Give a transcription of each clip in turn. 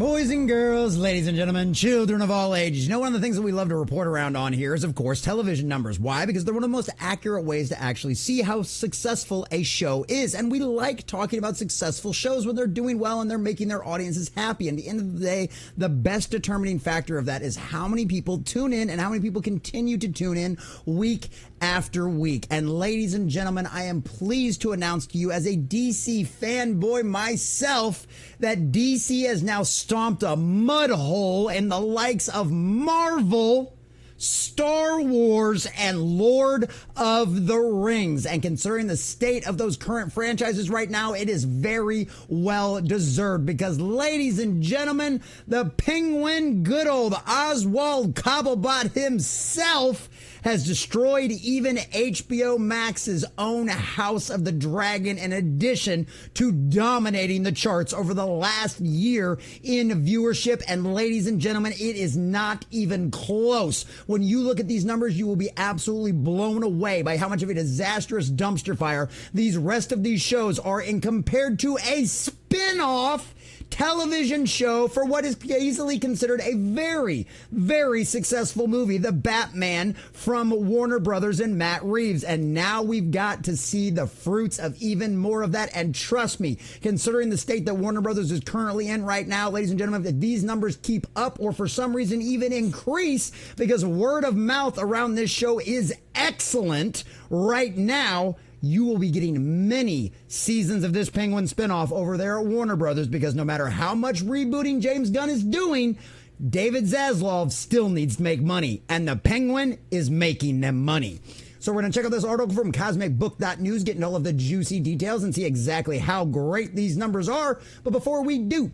Boys and girls, ladies and gentlemen, children of all ages. You know, one of the things that we love to report around on here is, of course, television numbers. Why? Because they're one of the most accurate ways to actually see how successful a show is. And we like talking about successful shows when they're doing well and they're making their audiences happy. And at the end of the day, the best determining factor of that is how many people tune in and how many people continue to tune in week after week. And ladies and gentlemen, I am pleased to announce to you as a DC fanboy myself that DC has now stomped a mud hole in the likes of Marvel, Star Wars, and Lord of the Rings. And considering the state of those current franchises right now, it is very well deserved because, ladies and gentlemen, the Penguin, good old Oswald Cobblepot himself, has destroyed even HBO Max's own House of the Dragon, in addition to dominating the charts over the last year in viewership. And ladies and gentlemen, it is not even close. When you look at these numbers, you will be absolutely blown away by how much of a disastrous dumpster fire these rest of these shows are in compared to a spin-off television show for what is easily considered a very, very successful movie, The Batman, from Warner Brothers and Matt Reeves. And now we've got to see the fruits of even more of that. And trust me, considering the state that Warner Brothers is currently in right now, ladies and gentlemen, if these numbers keep up or for some reason even increase, because word of mouth around this show is excellent right now, you will be getting many seasons of this Penguin spinoff over there at Warner Brothers, because no matter how much rebooting James Gunn is doing, David Zaslav still needs to make money, and the Penguin is making them money. So we're going to check out this article from CosmicBook.news, getting all of the juicy details and see exactly how great these numbers are. But before we do,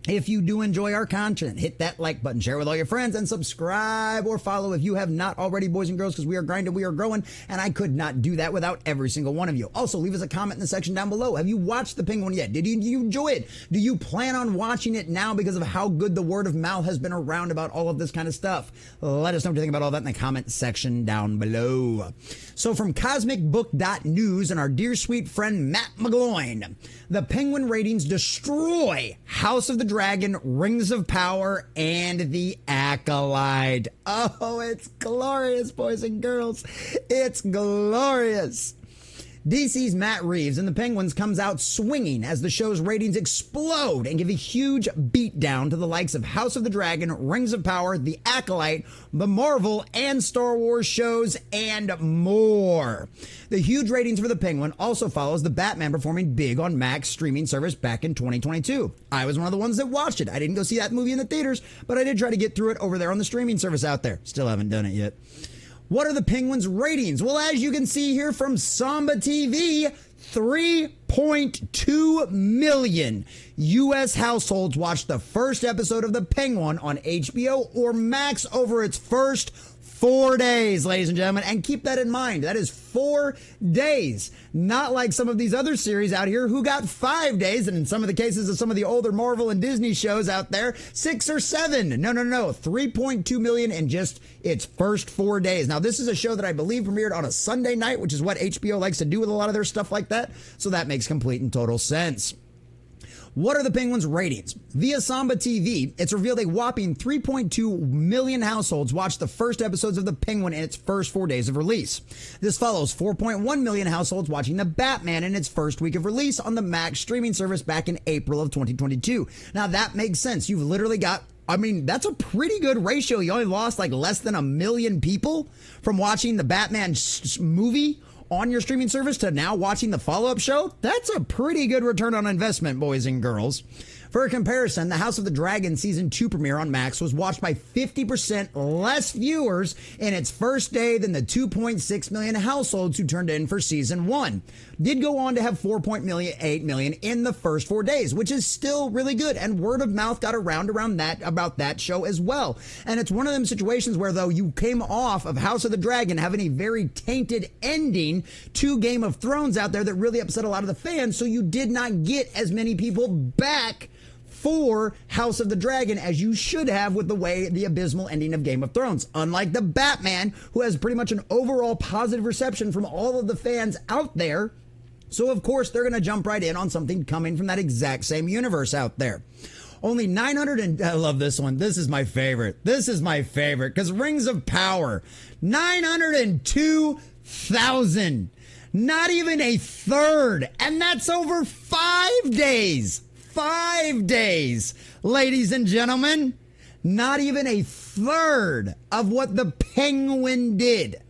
if you do enjoy our content, hit that like button, share with all your friends, and subscribe or follow if you have not already, boys and girls, because we are grinding, we are growing, and I could not do that without every single one of you. Also, leave us a comment in the section down below. Have you watched The Penguin yet? Did you enjoy it? Do you plan on watching it now because of how good the word of mouth has been around about all of this kind of stuff? Let us know what you think about all that in the comment section down below. So from CosmicBook.news and our dear sweet friend Matt McGloin, The Penguin ratings destroy House of the Dragon, Rings of Power, and The Acolyte. Oh, it's glorious, boys and girls. It's glorious. DC's Matt Reeves and the Penguins comes out swinging as the show's ratings explode and give a huge beatdown to the likes of House of the Dragon, Rings of Power, The Acolyte, the Marvel and Star Wars shows, and more. The huge ratings for the Penguin also follows the Batman performing big on Max streaming service back in 2022. I was one of the ones that watched it. I didn't go see that movie in the theaters, but I did try to get through it over there on the streaming service out there. Still haven't done it yet. What are the Penguins' ratings? Well, as you can see here from Samba TV, 3.2 million U.S. households watched the first episode of The Penguin on HBO or Max over its first 4 days, ladies and gentlemen. And keep that in mind. That is 4 days. Not like some of these other series out here who got 5 days. And in some of the cases of some of the older Marvel and Disney shows out there, 6 or 7. No. 3.2 million in just its first 4 days. Now, this is a show that I believe premiered on a Sunday night, which is what HBO likes to do with a lot of their stuff like that. So that makes complete and total sense. What are the Penguins' ratings? Via Samba TV, it's revealed a whopping 3.2 million households watched the first episodes of The Penguin in its first 4 days of release. This follows 4.1 million households watching The Batman in its first week of release on the Max streaming service back in April of 2022. Now, that makes sense. You've literally got, that's a pretty good ratio. You only lost like less than 1 million people from watching the Batman movie on your streaming service to now watching the follow-up show. That's a pretty good return on investment, boys and girls. For a comparison, the House of the Dragon Season 2 premiere on Max was watched by 50% less viewers in its first day than the 2.6 million households who turned in for Season 1. Did go on to have 4.8 million in the first 4 days, which is still really good, and word of mouth got around that about that show as well. And it's one of them situations where, though, you came off of House of the Dragon having a very tainted ending to Game of Thrones out there that really upset a lot of the fans, so you did not get as many people back for House of the Dragon as you should have with the way the abysmal ending of Game of Thrones. Unlike the Batman, who has pretty much an overall positive reception from all of the fans out there. So, of course, they're going to jump right in on something coming from that exact same universe out there. Only 900 and I love this one. This is my favorite. This is my favorite because Rings of Power, 902,000. Not even a third. And that's over 5 days. 5 days. Ladies and gentlemen, not even a third of what the Penguin did.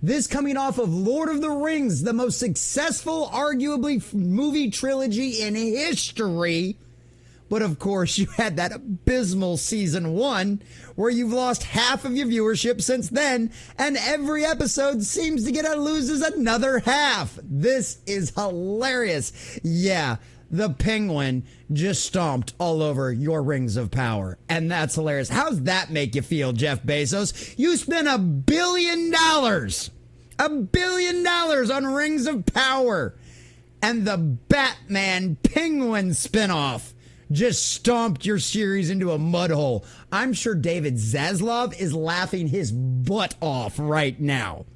This coming off of Lord of the Rings, the most successful, arguably, movie trilogy in history. But of course, you had that abysmal season 1 where you've lost half of your viewership since then, and every episode seems to loses another half. This is hilarious. Yeah, the Penguin just stomped all over your Rings of Power, and that's hilarious. How's that make you feel, Jeff Bezos? You spent $1 billion. $1 billion on Rings of Power. And the Batman Penguin spinoff just stomped your series into a mud hole. I'm sure David Zaslav is laughing his butt off right now.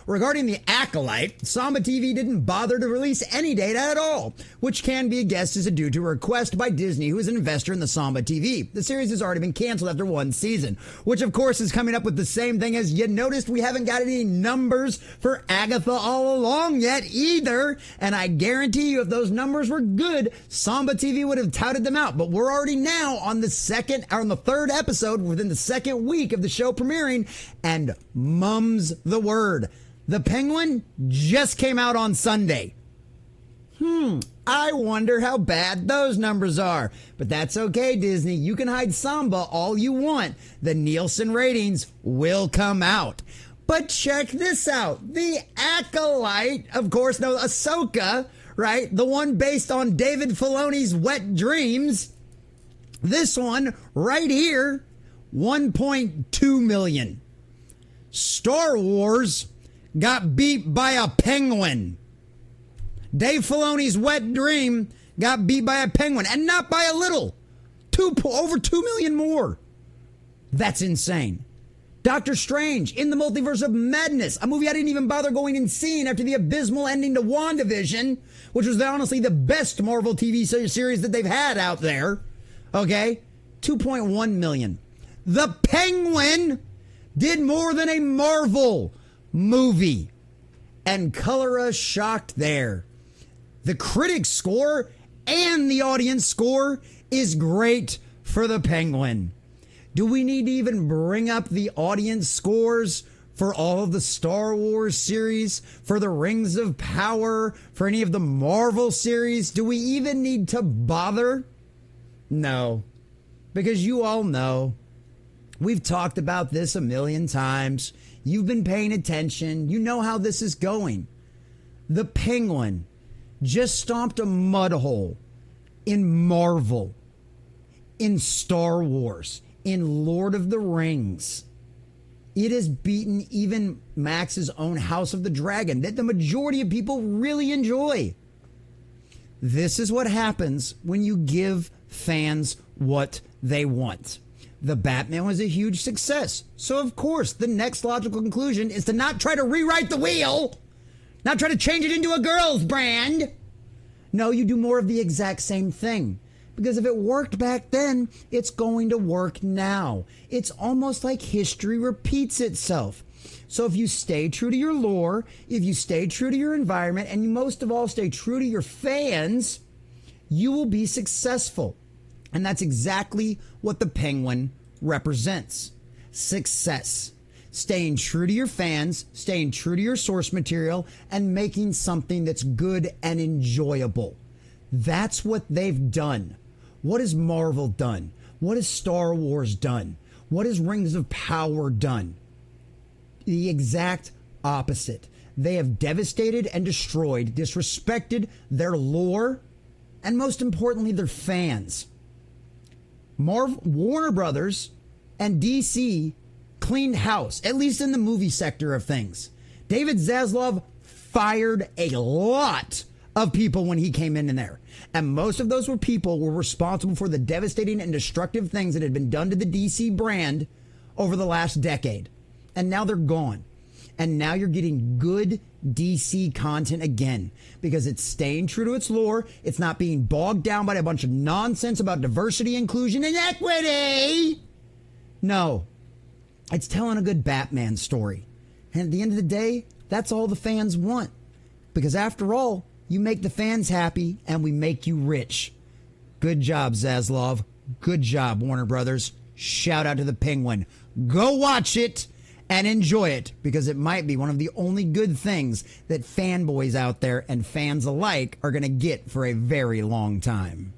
Regarding The Acolyte, Samba TV didn't bother to release any data at all, which can be guessed is due to a request by Disney, who is an investor in the Samba TV. The series has already been canceled after 1 season, which of course is coming up with the same thing as you noticed we haven't got any numbers for Agatha All Along yet either, and I guarantee you if those numbers were good, Samba TV would have touted them out, but we're already now on the 3rd episode within the 2nd week of the show premiering, and mum's the word. The Penguin just came out on Sunday. I wonder how bad those numbers are. But that's okay, Disney. You can hide Samba all you want. The Nielsen ratings will come out. But check this out. The Acolyte, of course, no, Ahsoka, right? The one based on David Filoni's Wet Dreams. This one right here, 1.2 million. Star Wars got beat by a penguin. Dave Filoni's Wet Dream got beat by a penguin, and not by a little. Over 2 million more. That's insane. Doctor Strange in the Multiverse of Madness, a movie I didn't even bother going and seeing after the abysmal ending to WandaVision, which was honestly the best Marvel TV series that they've had out there. Okay? 2.1 million. The Penguin did more than a Marvel movie, and color us shocked there. The critic score and the audience score is great for the Penguin. Do we need to even bring up the audience scores for all of the Star Wars series, for the Rings of Power, for any of the Marvel series? Do we even need to bother? No, because you all know we've talked about this a million times. You've been paying attention. You know how this is going. The Penguin just stomped a mud hole in Marvel, in Star Wars, in Lord of the Rings. It has beaten even Max's own House of the Dragon that the majority of people really enjoy. This is what happens when you give fans what they want. The Batman was a huge success. So, of course, the next logical conclusion is to not try to rewrite the wheel, not try to change it into a girl's brand. No, you do more of the exact same thing. Because if it worked back then, it's going to work now. It's almost like history repeats itself. So if you stay true to your lore, if you stay true to your environment, and you most of all stay true to your fans, you will be successful. And that's exactly what the Penguin represents. Success. Staying true to your fans, staying true to your source material, and making something that's good and enjoyable. That's what they've done. What has Marvel done? What has Star Wars done? What has Rings of Power done? The exact opposite. They have devastated and destroyed, disrespected their lore, and most importantly, their fans. Warner Brothers and DC cleaned house, at least in the movie sector of things. David Zaslav fired a lot of people when he came in there. And most of those people were responsible for the devastating and destructive things that had been done to the DC brand over the last decade. And now they're gone. And now you're getting good DC content again because it's staying true to its lore. It's not being bogged down by a bunch of nonsense about diversity, inclusion, and equity. No, it's telling a good Batman story. And at the end of the day, that's all the fans want. Because after all, you make the fans happy and we make you rich. Good job, Zaslav. Good job, Warner Brothers. Shout out to the Penguin. Go watch it and enjoy it because it might be one of the only good things that fanboys out there and fans alike are going to get for a very long time.